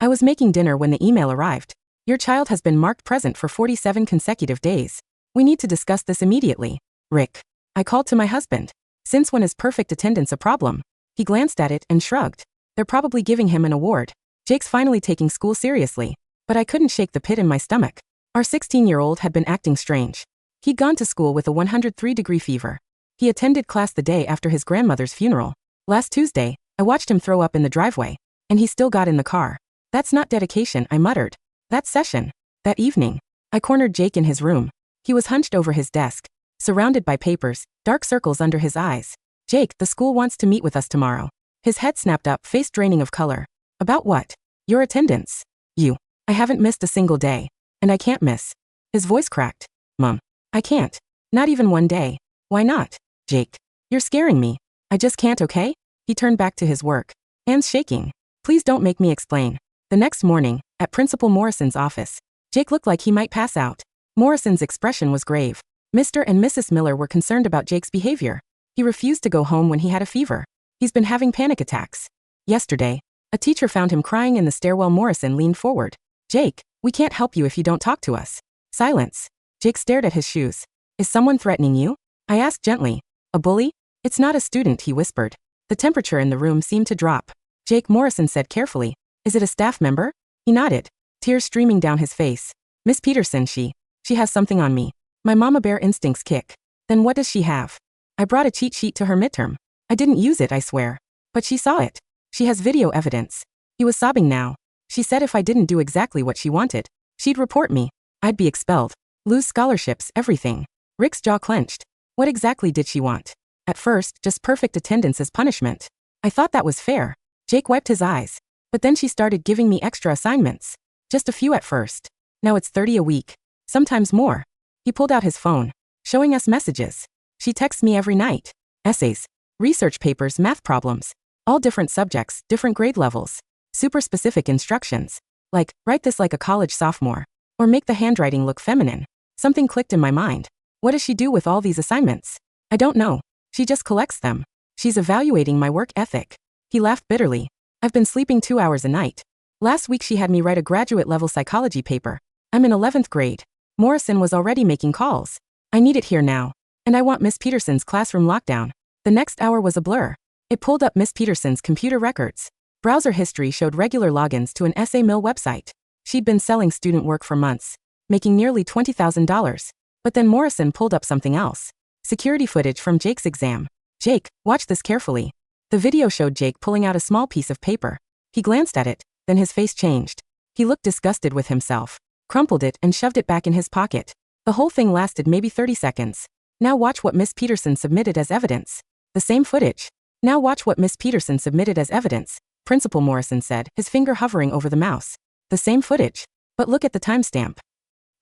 I was making dinner when the email arrived. Your child has been marked present for 47 consecutive days. We need to discuss this immediately. Rick. I called to my husband. Since when is perfect attendance a problem? He glanced at it and shrugged. They're probably giving him an award. Jake's finally taking school seriously. But I couldn't shake the pit in my stomach. Our 16-year-old had been acting strange. He'd gone to school with a 103-degree fever. He attended class the day after his grandmother's funeral. Last Tuesday, I watched him throw up in the driveway. And he still got in the car. That's not dedication, I muttered. That session. That evening. I cornered Jake in his room. He was hunched over his desk, surrounded by papers, dark circles under his eyes. Jake, the school wants to meet with us tomorrow. His head snapped up, face draining of color. About what? Your attendance. You. I haven't missed a single day. And I can't miss. His voice cracked. Mom. I can't. Not even one day. Why not? Jake. You're scaring me. I just can't, okay? He turned back to his work. Hands shaking. Please don't make me explain. The next morning, at Principal Morrison's office, Jake looked like he might pass out. Morrison's expression was grave. Mr. and Mrs. Miller were concerned about Jake's behavior. He refused to go home when he had a fever. He's been having panic attacks. Yesterday, a teacher found him crying in the stairwell. Morrison leaned forward. Jake, we can't help you if you don't talk to us. Silence. Jake stared at his shoes. Is someone threatening you? I asked gently. A bully? It's not a student, he whispered. The temperature in the room seemed to drop. Jake, Morrison said carefully. Is it a staff member? He nodded, tears streaming down his face. Miss Peterson, she has something on me. My mama bear instincts kick. Then what does she have? I brought a cheat sheet to her midterm. I didn't use it, I swear. But she saw it. She has video evidence. He was sobbing now. She said if I didn't do exactly what she wanted, she'd report me. I'd be expelled. Lose scholarships, everything. Rick's jaw clenched. What exactly did she want? At first, just perfect attendance as punishment. I thought that was fair. Jake wiped his eyes. But then she started giving me extra assignments. Just a few at first. Now it's 30 a week. Sometimes more. He pulled out his phone, showing us messages. She texts me every night. Essays, research papers, math problems. All different subjects, different grade levels. Super specific instructions. Like, write this like a college sophomore. Or make the handwriting look feminine. Something clicked in my mind. What does she do with all these assignments? I don't know. She just collects them. She's evaluating my work ethic. He laughed bitterly. I've been sleeping 2 hours a night. Last week she had me write a graduate-level psychology paper. I'm in 11th grade. Morrison was already making calls. I need it here now. And I want Miss Peterson's classroom lockdown. The next hour was a blur. It pulled up Miss Peterson's computer records. Browser history showed regular logins to an SA Mill website. She'd been selling student work for months, making nearly $20,000. But then Morrison pulled up something else. Security footage from Jake's exam. Jake, watch this carefully. The video showed Jake pulling out a small piece of paper. He glanced at it, then his face changed. He looked disgusted with himself, crumpled it and shoved it back in his pocket. The whole thing lasted maybe 30 seconds. Now watch what Miss Peterson submitted as evidence. The same footage. Now watch what Miss Peterson submitted as evidence, Principal Morrison said, his finger hovering over the mouse. The same footage. But look at the timestamp.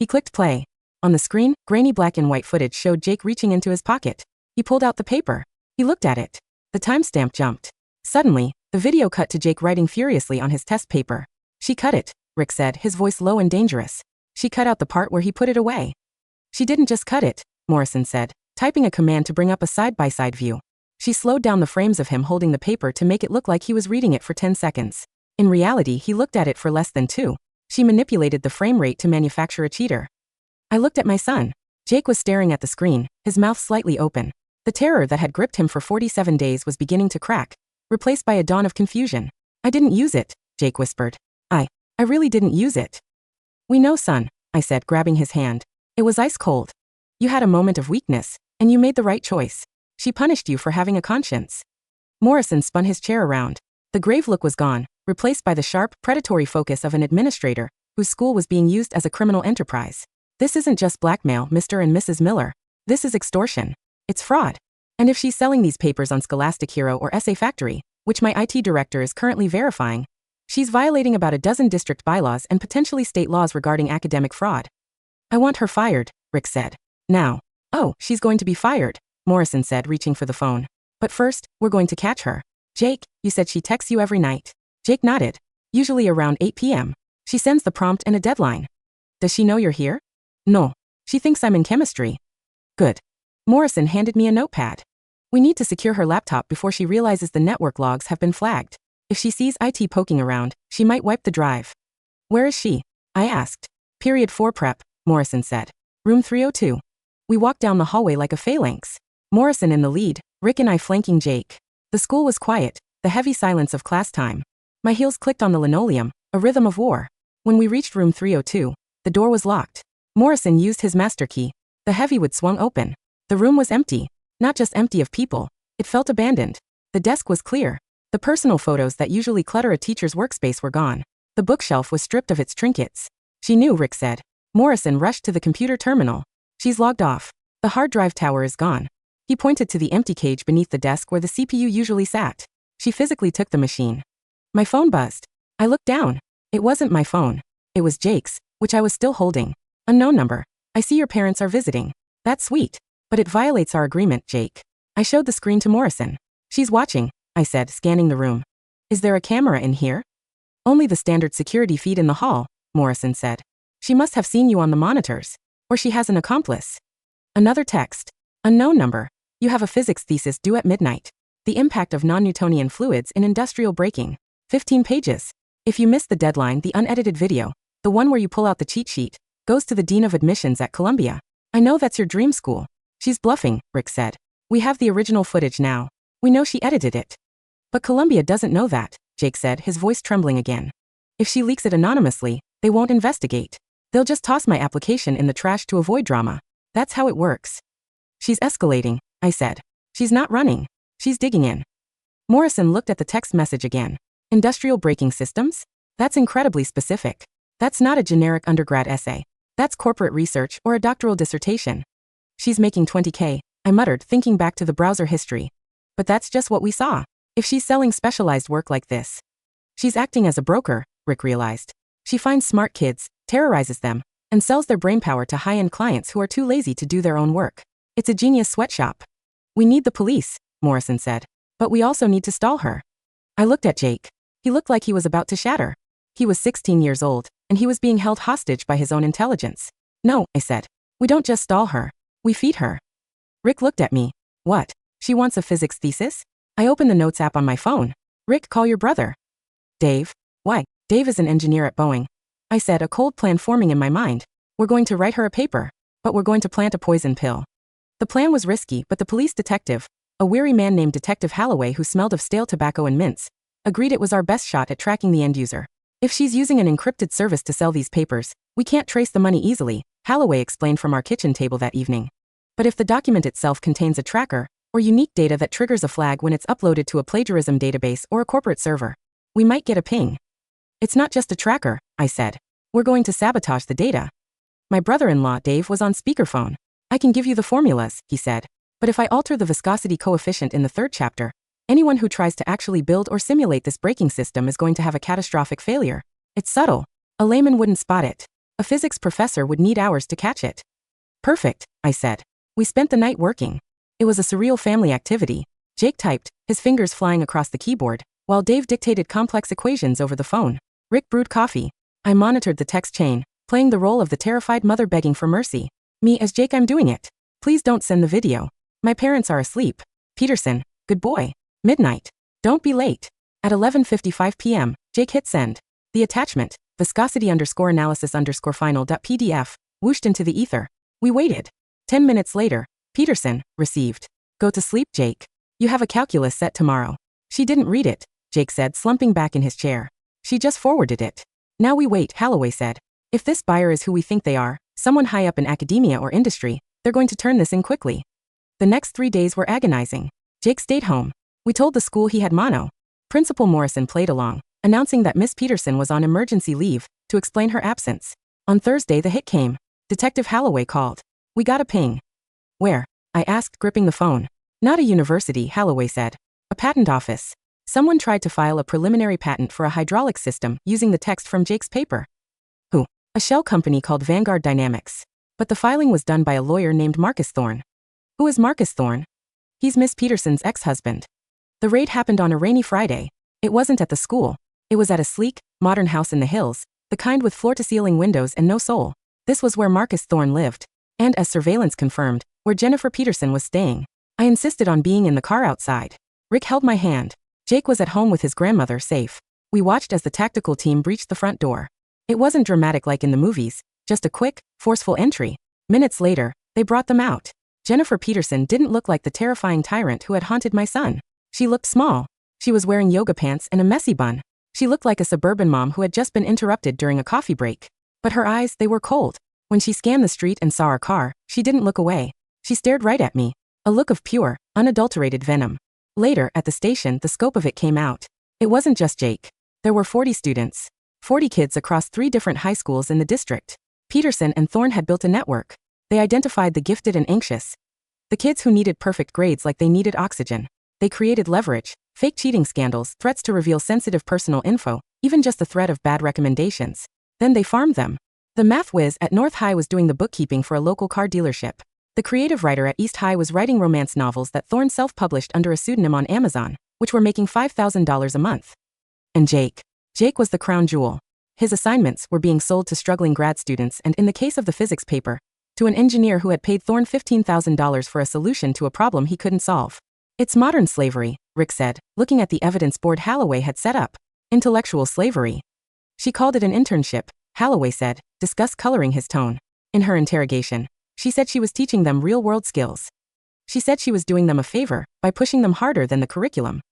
He clicked play. On the screen, grainy black and white footage showed Jake reaching into his pocket. He pulled out the paper. He looked at it. The timestamp jumped. Suddenly, the video cut to Jake writing furiously on his test paper. She cut it, Rick said, his voice low and dangerous. She cut out the part where he put it away. She didn't just cut it, Morrison said, typing a command to bring up a side-by-side view. She slowed down the frames of him holding the paper to make it look like he was reading it for 10 seconds. In reality, he looked at it for less than 2. She manipulated the frame rate to manufacture a cheater. I looked at my son. Jake was staring at the screen, his mouth slightly open. The terror that had gripped him for 47 days was beginning to crack, replaced by a dawn of confusion. I didn't use it, Jake whispered. I really didn't use it. We know, son, I said, grabbing his hand. It was ice cold. You had a moment of weakness, and you made the right choice. She punished you for having a conscience. Morrison spun his chair around. The grave look was gone, replaced by the sharp, predatory focus of an administrator, whose school was being used as a criminal enterprise. This isn't just blackmail, Mr. and Mrs. Miller. This is extortion. It's fraud. And if she's selling these papers on Scholastic Hero or Essay Factory, which my IT director is currently verifying, she's violating about a dozen district bylaws and potentially state laws regarding academic fraud. I want her fired, Rick said. Now. Oh, she's going to be fired, Morrison said, reaching for the phone. But first, we're going to catch her. Jake, you said she texts you every night. Jake nodded. Usually around 8 p.m. She sends the prompt and a deadline. Does she know you're here? No. She thinks I'm in chemistry. Good. Morrison handed me a notepad. We need to secure her laptop before she realizes the network logs have been flagged. If she sees IT poking around, she might wipe the drive. Where is she? I asked. Period 4 prep, Morrison said. Room 302. We walked down the hallway like a phalanx. Morrison in the lead, Rick and I flanking Jake. The school was quiet, the heavy silence of class time. My heels clicked on the linoleum, a rhythm of war. When we reached room 302, the door was locked. Morrison used his master key. The heavy wood swung open. The room was empty. Not just empty of people. It felt abandoned. The desk was clear. The personal photos that usually clutter a teacher's workspace were gone. The bookshelf was stripped of its trinkets. She knew, Rick said. Morrison rushed to the computer terminal. She's logged off. The hard drive tower is gone. He pointed to the empty cage beneath the desk where the CPU usually sat. She physically took the machine. My phone buzzed. I looked down. It wasn't my phone. It was Jake's, which I was still holding. Unknown number. I see your parents are visiting. That's sweet. But it violates our agreement, Jake. I showed the screen to Morrison. She's watching, I said, scanning the room. Is there a camera in here? Only the standard security feed in the hall, Morrison said. She must have seen you on the monitors. Or she has an accomplice. Another text. Unknown number. You have a physics thesis due at midnight. The impact of non-Newtonian fluids in industrial braking. 15 pages. If you miss the deadline, the unedited video, the one where you pull out the cheat sheet, goes to the Dean of Admissions at Columbia. I know that's your dream school. She's bluffing, Rick said. We have the original footage now. We know she edited it. But Columbia doesn't know that, Jake said, his voice trembling again. If she leaks it anonymously, they won't investigate. They'll just toss my application in the trash to avoid drama. That's how it works. She's escalating, I said. She's not running. She's digging in. Morrison looked at the text message again. Industrial braking systems? That's incredibly specific. That's not a generic undergrad essay. That's corporate research or a doctoral dissertation. She's making $20K, I muttered, thinking back to the browser history. But that's just what we saw. If she's selling specialized work like this. She's acting as a broker, Rick realized. She finds smart kids, terrorizes them, and sells their brainpower to high-end clients who are too lazy to do their own work. It's a genius sweatshop. We need the police, Morrison said. But we also need to stall her. I looked at Jake. He looked like he was about to shatter. He was 16 years old, and he was being held hostage by his own intelligence. No, I said. We don't just stall her. We feed her. Rick looked at me. What? She wants a physics thesis? I opened the notes app on my phone. Rick, call your brother. Dave? Why? Dave is an engineer at Boeing. I said, a cold plan forming in my mind. We're going to write her a paper, but we're going to plant a poison pill. The plan was risky, but the police detective, a weary man named Detective Holloway who smelled of stale tobacco and mints, agreed it was our best shot at tracking the end user. If she's using an encrypted service to sell these papers, we can't trace the money easily, Holloway explained from our kitchen table that evening. But if the document itself contains a tracker, or unique data that triggers a flag when it's uploaded to a plagiarism database or a corporate server, we might get a ping. It's not just a tracker, I said. We're going to sabotage the data. My brother-in-law, Dave, was on speakerphone. I can give you the formulas, he said. But if I alter the viscosity coefficient in the third chapter, anyone who tries to actually build or simulate this braking system is going to have a catastrophic failure. It's subtle. A layman wouldn't spot it. A physics professor would need hours to catch it. Perfect, I said. We spent the night working. It was a surreal family activity. Jake typed, his fingers flying across the keyboard, while Dave dictated complex equations over the phone. Rick brewed coffee. I monitored the text chain, playing the role of the terrified mother begging for mercy. Me as Jake, I'm doing it. Please don't send the video. My parents are asleep. Peterson, good boy. Midnight. Don't be late. At 11:55 p.m., Jake hit send. The attachment, viscosity_analysis_final.pdf, whooshed into the ether. We waited. 10 minutes later, Peterson, received. Go to sleep, Jake. You have a calculus set tomorrow. She didn't read it, Jake said, slumping back in his chair. She just forwarded it. Now we wait, Holloway said. If this buyer is who we think they are, someone high up in academia or industry, they're going to turn this in quickly. The next 3 days were agonizing. Jake stayed home. We told the school he had mono. Principal Morrison played along, announcing that Miss Peterson was on emergency leave, to explain her absence. On Thursday the hit came. Detective Holloway called. We got a ping. Where? I asked, gripping the phone. Not a university, Holloway said. A patent office. Someone tried to file a preliminary patent for a hydraulic system using the text from Jake's paper. Who? A shell company called Vanguard Dynamics. But the filing was done by a lawyer named Marcus Thorne. Who is Marcus Thorne? He's Miss Peterson's ex-husband. The raid happened on a rainy Friday. It wasn't at the school. It was at a sleek, modern house in the hills, the kind with floor-to-ceiling windows and no soul. This was where Marcus Thorne lived. And as surveillance confirmed, where Jennifer Peterson was staying. I insisted on being in the car outside. Rick held my hand. Jake was at home with his grandmother, safe. We watched as the tactical team breached the front door. It wasn't dramatic like in the movies, just a quick, forceful entry. Minutes later, they brought them out. Jennifer Peterson didn't look like the terrifying tyrant who had haunted my son. She looked small. She was wearing yoga pants and a messy bun. She looked like a suburban mom who had just been interrupted during a coffee break. But her eyes, they were cold. When she scanned the street and saw our car, she didn't look away. She stared right at me. A look of pure, unadulterated venom. Later, at the station, the scope of it came out. It wasn't just Jake. There were 40 students. 40 kids across 3 different high schools in the district. Peterson and Thorne had built a network. They identified the gifted and anxious. The kids who needed perfect grades like they needed oxygen. They created leverage, fake cheating scandals, threats to reveal sensitive personal info, even just the threat of bad recommendations. Then they farmed them. The math whiz at North High was doing the bookkeeping for a local car dealership. The creative writer at East High was writing romance novels that Thorne self-published under a pseudonym on Amazon, which were making $5,000 a month. And Jake was the crown jewel. His assignments were being sold to struggling grad students and, in the case of the physics paper, to an engineer who had paid Thorne $15,000 for a solution to a problem he couldn't solve. It's modern slavery, Rick said, looking at the evidence board Halloway had set up. Intellectual slavery. She called it an internship, Halloway said, disgust coloring his tone. In her interrogation, she said she was teaching them real-world skills. She said she was doing them a favor by pushing them harder than the curriculum.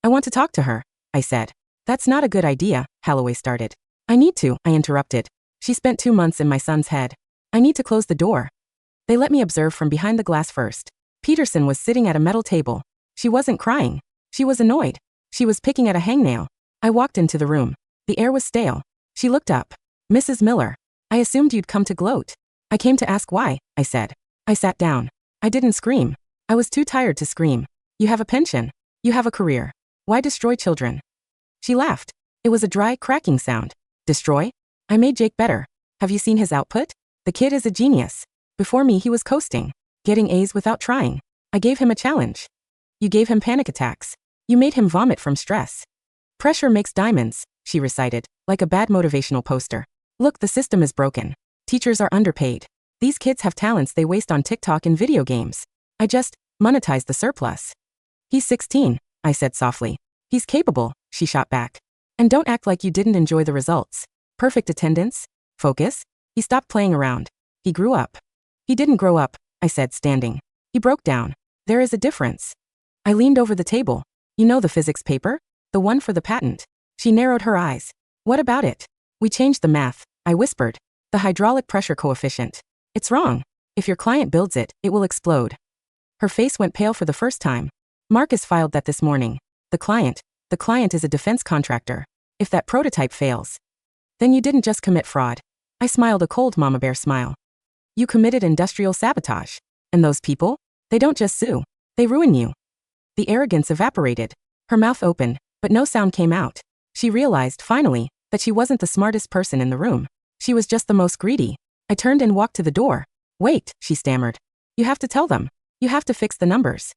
I want to talk to her, I said. That's not a good idea, Halloway started. I need to, I interrupted. She spent 2 months in my son's head. I need to close the door. They let me observe from behind the glass first. Peterson was sitting at a metal table. She wasn't crying. She was annoyed. She was picking at a hangnail. I walked into the room. The air was stale. She looked up. Mrs. Miller. I assumed you'd come to gloat. I came to ask why, I said. I sat down. I didn't scream. I was too tired to scream. You have a pension. You have a career. Why destroy children? She laughed. It was a dry, cracking sound. Destroy? I made Jake better. Have you seen his output? The kid is a genius. Before me he was coasting. Getting A's without trying. I gave him a challenge. You gave him panic attacks. You made him vomit from stress. Pressure makes diamonds, she recited, like a bad motivational poster. Look, the system is broken. Teachers are underpaid. These kids have talents they waste on TikTok and video games. I just monetized the surplus. He's 16, I said softly. He's capable, she shot back. And don't act like you didn't enjoy the results. Perfect attendance? Focus? He stopped playing around. He grew up. He didn't grow up, I said, standing. He broke down. There is a difference. I leaned over the table. You know the physics paper? The one for the patent. She narrowed her eyes. What about it? We changed the math, I whispered. The hydraulic pressure coefficient. It's wrong. If your client builds it, it will explode. Her face went pale for the first time. Marcus filed that this morning. The client is a defense contractor. If that prototype fails, then you didn't just commit fraud. I smiled a cold mama bear smile. You committed industrial sabotage. And those people? They don't just sue. They ruin you. The arrogance evaporated. Her mouth opened, but no sound came out. She realized, finally, that she wasn't the smartest person in the room. She was just the most greedy. I turned and walked to the door. Wait, she stammered. You have to tell them. You have to fix the numbers.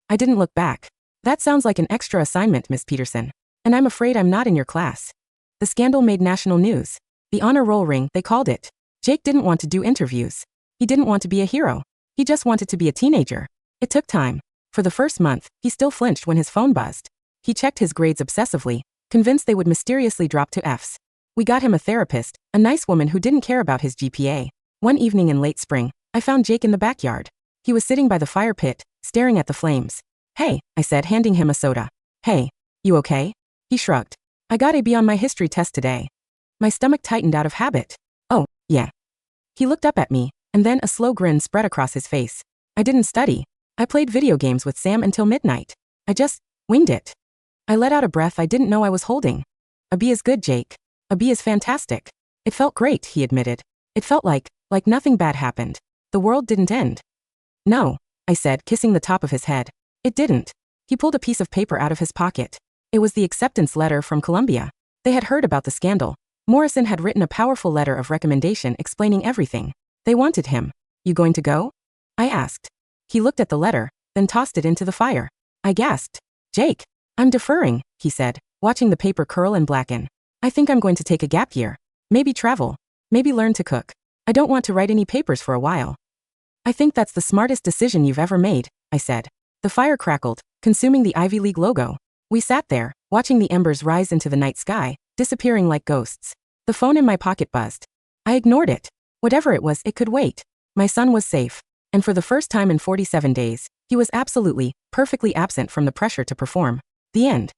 I didn't look back. That sounds like an extra assignment, Miss Peterson. And I'm afraid I'm not in your class. The scandal made national news. The honor roll ring, they called it. Jake didn't want to do interviews. He didn't want to be a hero. He just wanted to be a teenager. It took time. For the first month, he still flinched when his phone buzzed. He checked his grades obsessively, convinced they would mysteriously drop to F's. We got him a therapist, a nice woman who didn't care about his GPA. One evening in late spring, I found Jake in the backyard. He was sitting by the fire pit, staring at the flames. Hey, I said, handing him a soda. Hey, you okay? He shrugged. I got a B on my history test today. My stomach tightened out of habit. Oh, yeah. He looked up at me, and then a slow grin spread across his face. I didn't study. I played video games with Sam until midnight. I just winged it. I let out a breath I didn't know I was holding. A B is good, Jake. A B is fantastic. It felt great, he admitted. It felt like nothing bad happened. The world didn't end. No, I said, kissing the top of his head. It didn't. He pulled a piece of paper out of his pocket. It was the acceptance letter from Columbia. They had heard about the scandal. Morrison had written a powerful letter of recommendation explaining everything. They wanted him. You going to go? I asked. He looked at the letter, then tossed it into the fire. I gasped. Jake, I'm deferring, he said, watching the paper curl and blacken. I think I'm going to take a gap year. Maybe travel. Maybe learn to cook. I don't want to write any papers for a while. I think that's the smartest decision you've ever made, I said. The fire crackled, consuming the Ivy League logo. We sat there, watching the embers rise into the night sky, disappearing like ghosts. The phone in my pocket buzzed. I ignored it. Whatever it was, it could wait. My son was safe. And for the first time in 47 days, he was absolutely, perfectly absent from the pressure to perform. The end.